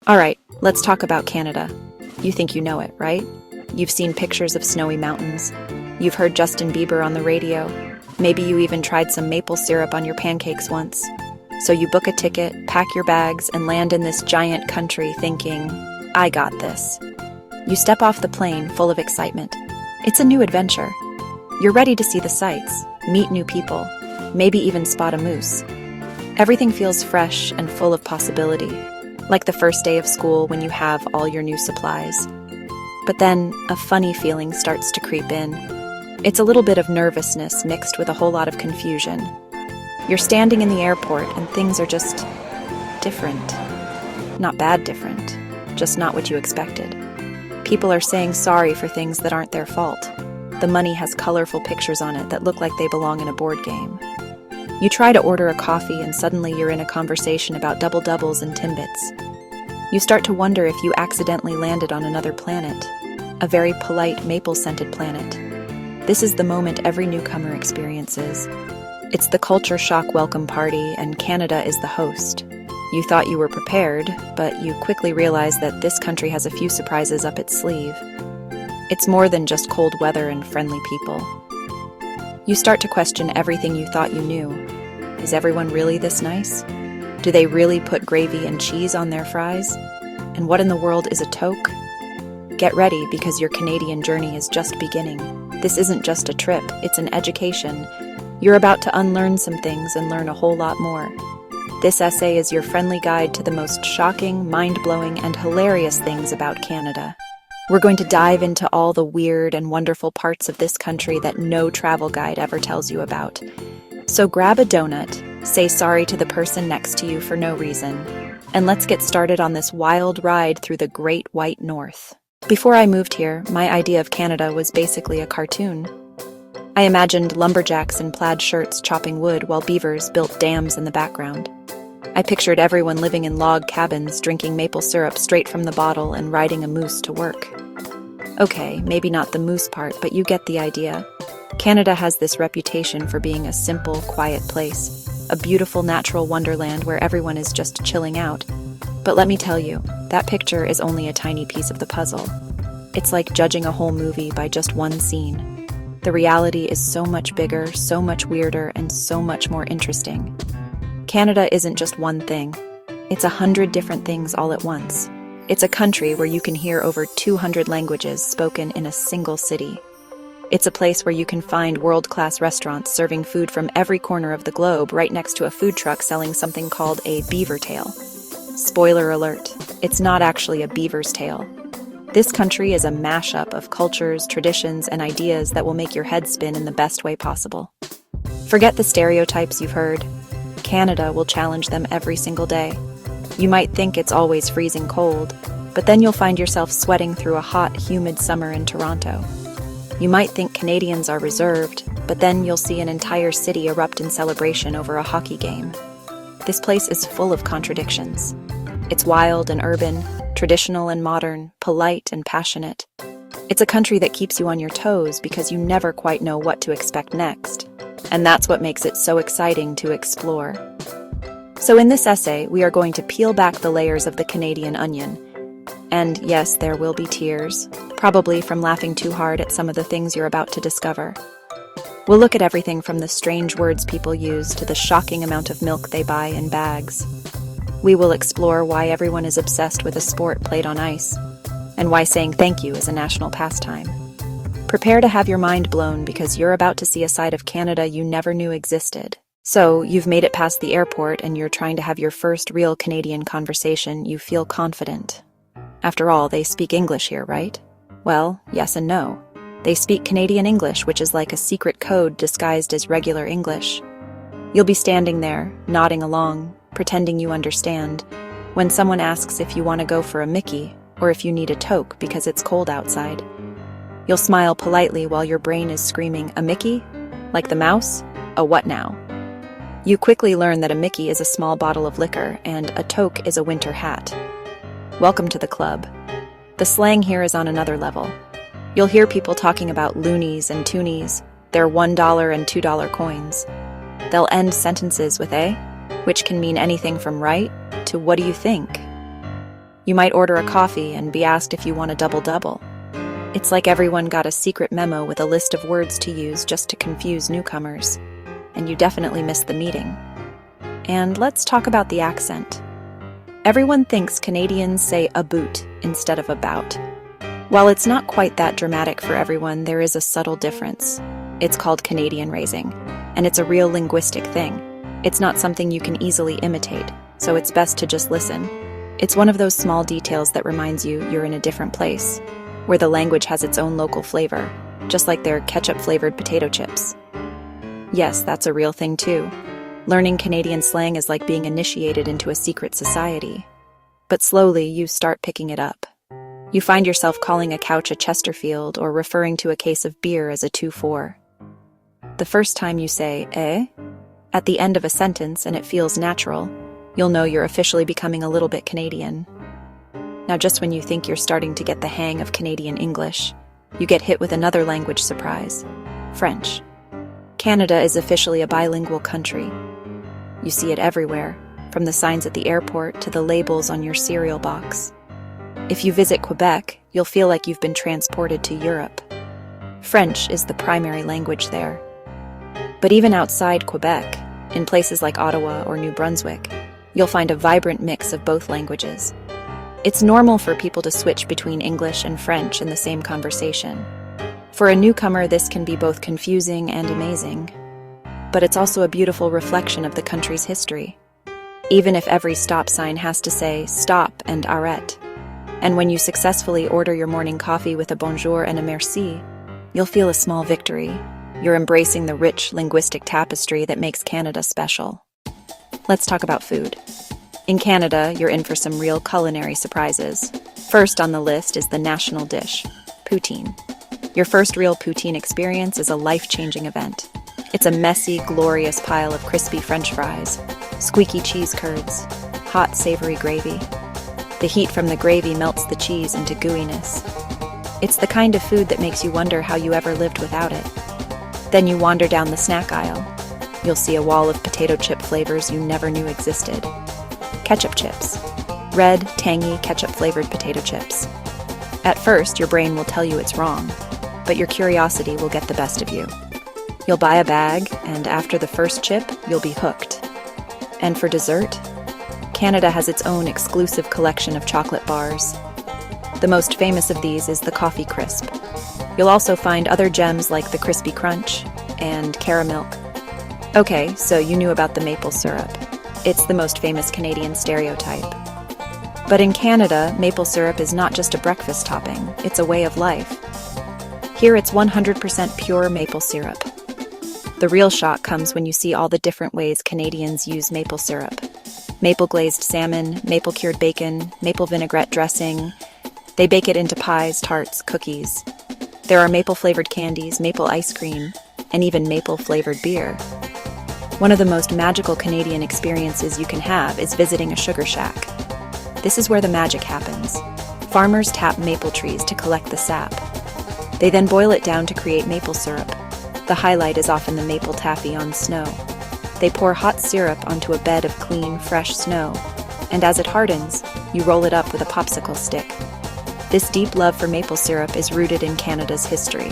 All right, let's talk about Canada. You think you know it, right? You've seen pictures of snowy mountains. You've heard Justin Bieber on the radio. Maybe you even tried some maple syrup on your pancakes once. So you book a ticket, pack your bags, and land in this giant country thinking, I got this. You step off the plane full of excitement. It's a new adventure. You're ready to see the sights, meet new people, maybe even spot a moose. Everything feels fresh and full of possibility, like the first day of school when you have all your new supplies. But then a funny feeling starts to creep in. It's a little bit of nervousness mixed with a whole lot of confusion. You're standing in the airport and things are just different. Not bad different, just not what you expected. People are saying sorry for things that aren't their fault. The money has colorful pictures on it that look like they belong in a board game. You try to order a coffee and suddenly you're in a conversation about double-doubles and Timbits. You start to wonder if you accidentally landed on another planet, a very polite maple-scented planet. This is the moment every newcomer experiences. It's the culture shock welcome party, and Canada is the host. You thought you were prepared, but you quickly realize that this country has a few surprises up its sleeve. It's more than just cold weather and friendly people. You start to question everything you thought you knew. Is everyone really this nice? Do they really put gravy and cheese on their fries? And what in the world is a toque? Get ready, because your Canadian journey is just beginning. This isn't just a trip, it's an education. You're about to unlearn some things and learn a whole lot more. This essay is your friendly guide to the most shocking, mind-blowing, and hilarious things about Canada. We're going to dive into all the weird and wonderful parts of this country that no travel guide ever tells you about. So grab a donut, say sorry to the person next to you for no reason, and let's get started on this wild ride through the Great White North. Before I moved here, my idea of Canada was basically a cartoon. I imagined lumberjacks in plaid shirts chopping wood while beavers built dams in the background. I pictured everyone living in log cabins, drinking maple syrup straight from the bottle and riding a moose to work. Okay, maybe not the moose part, but you get the idea. Canada has this reputation for being a simple, quiet place, a beautiful natural wonderland where everyone is just chilling out. But let me tell you, that picture is only a tiny piece of the puzzle. It's like judging a whole movie by just one scene. The reality is so much bigger, so much weirder, and so much more interesting. Canada isn't just one thing. It's 100 different things all at once. It's a country where you can hear over 200 languages spoken in a single city. It's a place where you can find world-class restaurants serving food from every corner of the globe right next to a food truck selling something called a beaver tail. Spoiler alert, it's not actually a beaver's tail. This country is a mashup of cultures, traditions, and ideas that will make your head spin in the best way possible. Forget the stereotypes you've heard. Canada will challenge them every single day. You might think it's always freezing cold, but then you'll find yourself sweating through a hot, humid summer in Toronto. You might think Canadians are reserved, but then you'll see an entire city erupt in celebration over a hockey game. This place is full of contradictions. It's wild and urban, traditional and modern, polite and passionate. It's a country that keeps you on your toes because you never quite know what to expect next. And that's what makes it so exciting to explore. So in this essay, we are going to peel back the layers of the Canadian onion. And yes, there will be tears, probably from laughing too hard at some of the things you're about to discover. We'll look at everything from the strange words people use to the shocking amount of milk they buy in bags. We will explore why everyone is obsessed with a sport played on ice, and why saying thank you is a national pastime. Prepare to have your mind blown because you're about to see a side of Canada you never knew existed. So, you've made it past the airport and you're trying to have your first real Canadian conversation. You feel confident. After all, they speak English here, right? Well, yes and no. They speak Canadian English, which is like a secret code disguised as regular English. You'll be standing there, nodding along, pretending you understand, when someone asks if you want to go for a Mickey or if you need a toque because it's cold outside. You'll smile politely while your brain is screaming, "A Mickey? Like the mouse? A what now?" You quickly learn that a Mickey is a small bottle of liquor and a toque is a winter hat. Welcome to the club. The slang here is on another level. You'll hear people talking about loonies and toonies, their $1 and $2 coins. They'll end sentences with "eh?" which can mean anything from right to "what do you think?" You might order a coffee and be asked if you want a double-double. It's like everyone got a secret memo with a list of words to use just to confuse newcomers. And you definitely missed the meeting. And let's talk about the accent. Everyone thinks Canadians say aboot instead of about. While it's not quite that dramatic for everyone, there is a subtle difference. It's called Canadian raising, and it's a real linguistic thing. It's not something you can easily imitate, so it's best to just listen. It's one of those small details that reminds you you're in a different place, where the language has its own local flavor, just like their ketchup-flavored potato chips. Yes, that's a real thing too. Learning Canadian slang is like being initiated into a secret society. But slowly, you start picking it up. You find yourself calling a couch a Chesterfield or referring to a case of beer as a 2-4. The first time you say, eh? At the end of a sentence and it feels natural, you'll know you're officially becoming a little bit Canadian. Now, just when you think you're starting to get the hang of Canadian English, you get hit with another language surprise: French. Canada is officially a bilingual country. You see it everywhere, from the signs at the airport to the labels on your cereal box. If you visit Quebec, you'll feel like you've been transported to Europe. French is the primary language there. But even outside Quebec, in places like Ottawa or New Brunswick, you'll find a vibrant mix of both languages. It's normal for people to switch between English and French in the same conversation. For a newcomer, this can be both confusing and amazing. But it's also a beautiful reflection of the country's history. Even if every stop sign has to say stop and arrête. And when you successfully order your morning coffee with a bonjour and a merci, you'll feel a small victory. You're embracing the rich linguistic tapestry that makes Canada special. Let's talk about food. In Canada, you're in for some real culinary surprises. First on the list is the national dish, poutine. Your first real poutine experience is a life-changing event. It's a messy, glorious pile of crispy French fries, squeaky cheese curds, hot, savory gravy. The heat from the gravy melts the cheese into gooiness. It's the kind of food that makes you wonder how you ever lived without it. Then you wander down the snack aisle. You'll see a wall of potato chip flavors you never knew existed. Ketchup chips. Red, tangy, ketchup-flavored potato chips. At first, your brain will tell you it's wrong, but your curiosity will get the best of you. You'll buy a bag, and after the first chip, you'll be hooked. And for dessert, Canada has its own exclusive collection of chocolate bars. The most famous of these is the Coffee Crisp. You'll also find other gems like the Crispy Crunch and Caramilk. Okay, so you knew about the maple syrup. It's the most famous Canadian stereotype. But in Canada, maple syrup is not just a breakfast topping, it's a way of life. Here it's 100% pure maple syrup. The real shock comes when you see all the different ways Canadians use maple syrup. Maple glazed salmon, maple cured bacon, maple vinaigrette dressing. They bake it into pies, tarts, cookies. There are maple flavored candies, maple ice cream, and even maple flavored beer. One of the most magical Canadian experiences you can have is visiting a sugar shack. This is where the magic happens. Farmers tap maple trees to collect the sap. They then boil it down to create maple syrup. The highlight is often the maple taffy on snow. They pour hot syrup onto a bed of clean, fresh snow, and as it hardens, you roll it up with a popsicle stick. This deep love for maple syrup is rooted in Canada's history.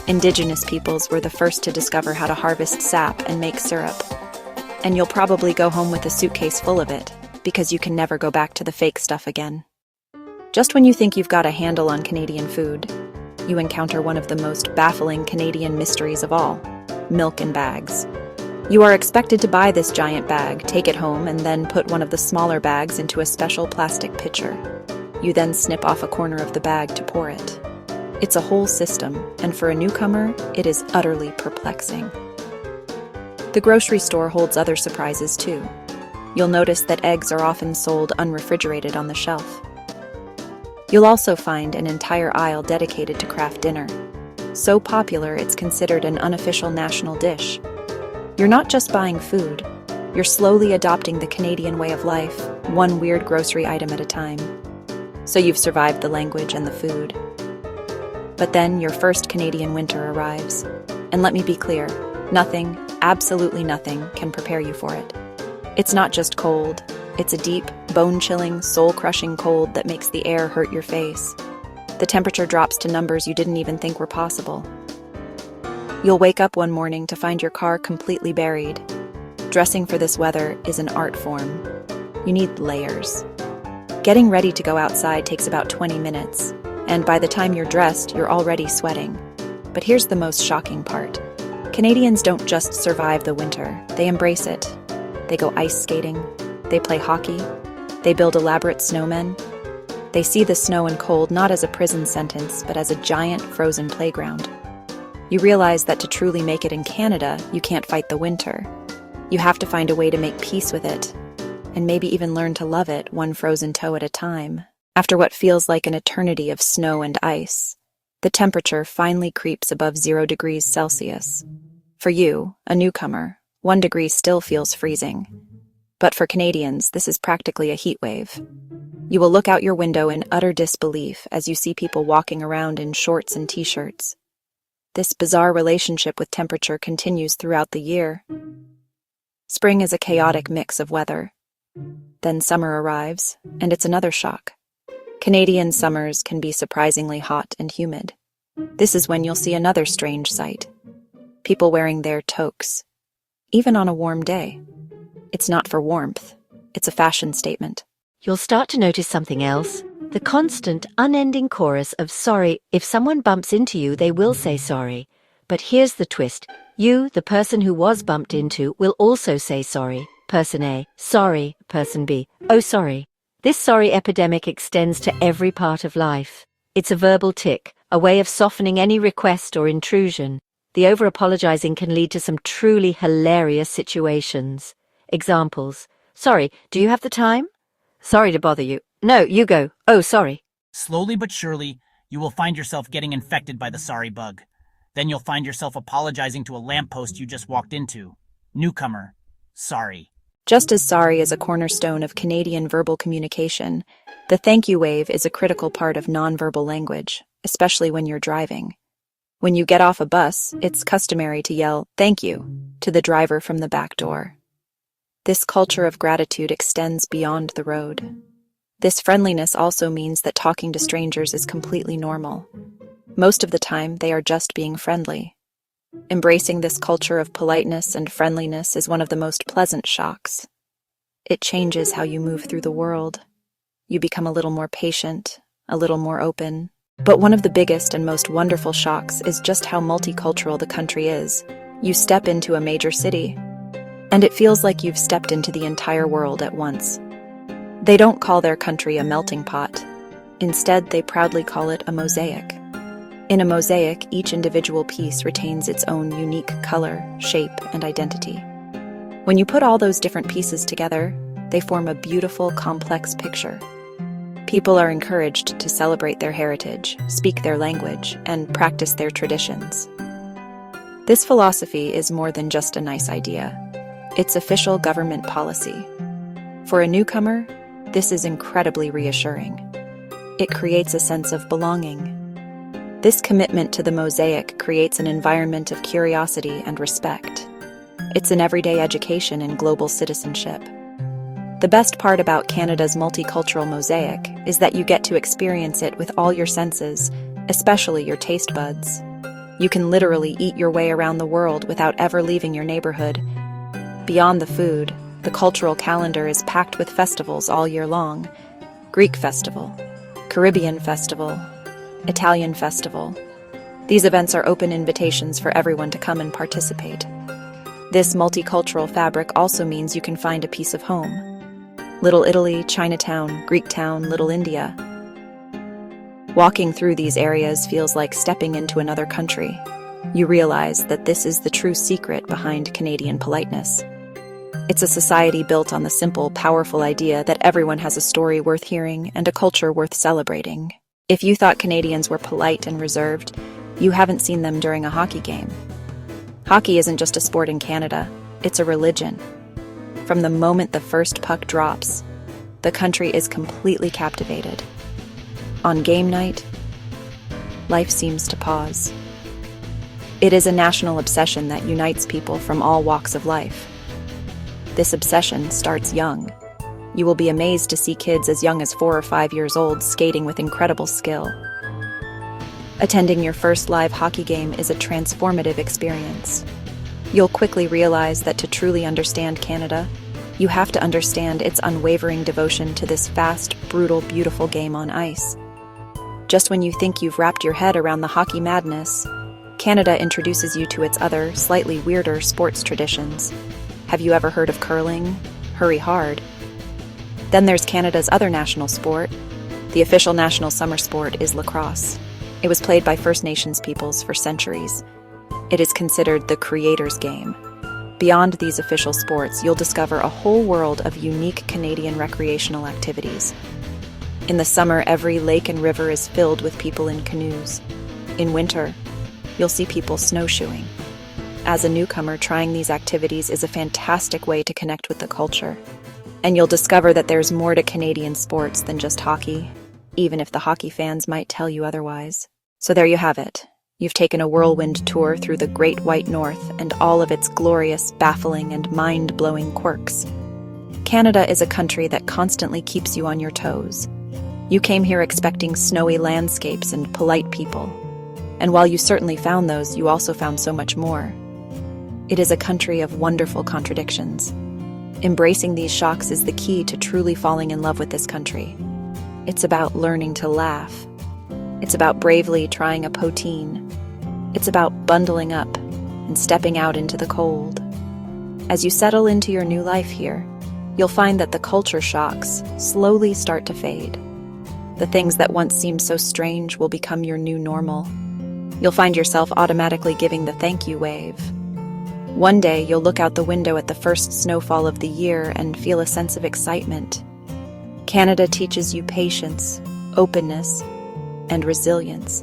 Indigenous peoples were the first to discover how to harvest sap and make syrup. And you'll probably go home with a suitcase full of it, because you can never go back to the fake stuff again. Just when you think you've got a handle on Canadian food, you encounter one of the most baffling Canadian mysteries of all: milk in bags. You are expected to buy this giant bag, take it home, and then put one of the smaller bags into a special plastic pitcher. You then snip off a corner of the bag to pour it. It's a whole system, and for a newcomer, it is utterly perplexing. The grocery store holds other surprises too. You'll notice that eggs are often sold unrefrigerated on the shelf. You'll also find an entire aisle dedicated to Kraft Dinner. So popular, it's considered an unofficial national dish. You're not just buying food, you're slowly adopting the Canadian way of life, one weird grocery item at a time. So you've survived the language and the food. But then your first Canadian winter arrives. And let me be clear, nothing, absolutely nothing, can prepare you for it. It's not just cold, It's a deep, bone-chilling, soul-crushing cold that makes the air hurt your face. The temperature drops to numbers you didn't even think were possible. You'll wake up one morning to find your car completely buried. Dressing for this weather is an art form. You need layers. Getting ready to go outside takes about 20 minutes, and by the time you're dressed, you're already sweating. But here's the most shocking part. Canadians don't just survive the winter, they embrace it. They go ice skating, they play hockey, they build elaborate snowmen. They see the snow and cold not as a prison sentence, but as a giant frozen playground. You realize that to truly make it in Canada, you can't fight the winter. You have to find a way to make peace with it, and maybe even learn to love it one frozen toe at a time. After what feels like an eternity of snow and ice, the temperature finally creeps above 0 degrees Celsius. For you, a newcomer, 1 degree still feels freezing. But for Canadians, this is practically a heat wave. You will look out your window in utter disbelief as you see people walking around in shorts and t-shirts. This bizarre relationship with temperature continues throughout the year. Spring is a chaotic mix of weather. Then summer arrives, and it's another shock. Canadian summers can be surprisingly hot and humid. This is when you'll see another strange sight. People wearing their toques, even on a warm day. It's not for warmth, it's a fashion statement. You'll start to notice something else. The constant, unending chorus of sorry. If someone bumps into you, they will say sorry. But here's the twist. You, the person who was bumped into, will also say sorry. Person A, sorry. Person B, oh sorry. This sorry epidemic extends to every part of life. It's a verbal tic, a way of softening any request or intrusion. The over-apologizing can lead to some truly hilarious situations. Examples. Sorry, do you have the time? Sorry to bother you. No, you go. Oh, sorry. Slowly but surely, you will find yourself getting infected by the sorry bug. Then you'll find yourself apologizing to a lamppost you just walked into. Newcomer, sorry. Just as sorry is a cornerstone of Canadian verbal communication, the thank you wave is a critical part of nonverbal language, especially when you're driving. When you get off a bus, it's customary to yell, "Thank you," to the driver from the back door. This culture of gratitude extends beyond the road. This friendliness also means that talking to strangers is completely normal. Most of the time, they are just being friendly. Embracing this culture of politeness and friendliness is one of the most pleasant shocks. It changes how you move through the world. You become a little more patient, a little more open. But one of the biggest and most wonderful shocks is just how multicultural the country is. You step into a major city, and it feels like you've stepped into the entire world at once. They don't call their country a melting pot. Instead, they proudly call it a mosaic. In a mosaic, each individual piece retains its own unique color, shape, and identity. When you put all those different pieces together, they form a beautiful, complex picture. People are encouraged to celebrate their heritage, speak their language, and practice their traditions. This philosophy is more than just a nice idea. It's official government policy. For a newcomer, this is incredibly reassuring. It creates a sense of belonging. This commitment to the mosaic creates an environment of curiosity and respect. It's an everyday education in global citizenship. The best part about Canada's multicultural mosaic is that you get to experience it with all your senses, especially your taste buds. You can literally eat your way around the world without ever leaving your neighborhood. Beyond the food, the cultural calendar is packed with festivals all year long. Greek festival, Caribbean festival, Italian festival. These events are open invitations for everyone to come and participate. This multicultural fabric also means you can find a piece of home. Little Italy, Chinatown, Greek town, Little India. Walking through these areas feels like stepping into another country. You realize that this is the true secret behind Canadian politeness. It's a society built on the simple, powerful idea that everyone has a story worth hearing and a culture worth celebrating. If you thought Canadians were polite and reserved, you haven't seen them during a hockey game. Hockey isn't just a sport in Canada, it's a religion. From the moment the first puck drops, the country is completely captivated. On game night, life seems to pause. It is a national obsession that unites people from all walks of life. This obsession starts young. You will be amazed to see kids as young as 4 or 5 years old skating with incredible skill. Attending your first live hockey game is a transformative experience. You'll quickly realize that to truly understand Canada, you have to understand its unwavering devotion to this fast, brutal, beautiful game on ice. Just when you think you've wrapped your head around the hockey madness, Canada introduces you to its other, slightly weirder sports traditions. Have you ever heard of curling? Hurry hard. Then there's Canada's other national sport. The official national summer sport is lacrosse. It was played by First Nations peoples for centuries. It is considered the creator's game. Beyond these official sports, you'll discover a whole world of unique Canadian recreational activities. In the summer, every lake and river is filled with people in canoes. In winter, you'll see people snowshoeing. As a newcomer, trying these activities is a fantastic way to connect with the culture. And you'll discover that there's more to Canadian sports than just hockey, even if the hockey fans might tell you otherwise. So there you have it. You've taken a whirlwind tour through the Great White North and all of its glorious, baffling, and mind-blowing quirks. Canada is a country that constantly keeps you on your toes. You came here expecting snowy landscapes and polite people. And while you certainly found those, you also found so much more. It is a country of wonderful contradictions. Embracing these shocks is the key to truly falling in love with this country. It's about learning to laugh. It's about bravely trying a poutine. It's about bundling up and stepping out into the cold. As you settle into your new life here, you'll find that the culture shocks slowly start to fade. The things that once seemed so strange will become your new normal. You'll find yourself automatically giving the thank you wave. One day, you'll look out the window at the first snowfall of the year and feel a sense of excitement. Canada teaches you patience, openness, and resilience.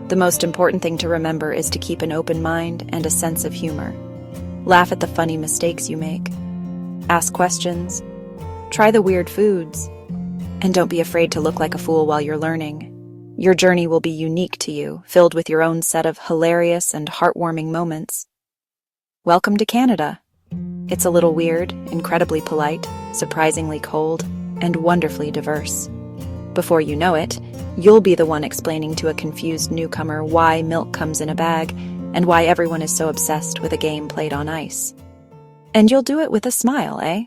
The most important thing to remember is to keep an open mind and a sense of humor. Laugh at the funny mistakes you make. Ask questions. Try the weird foods. And don't be afraid to look like a fool while you're learning. Your journey will be unique to you, filled with your own set of hilarious and heartwarming moments. Welcome to Canada. It's a little weird, incredibly polite, surprisingly cold, and wonderfully diverse. Before you know it, you'll be the one explaining to a confused newcomer why milk comes in a bag and why everyone is so obsessed with a game played on ice. And you'll do it with a smile, eh?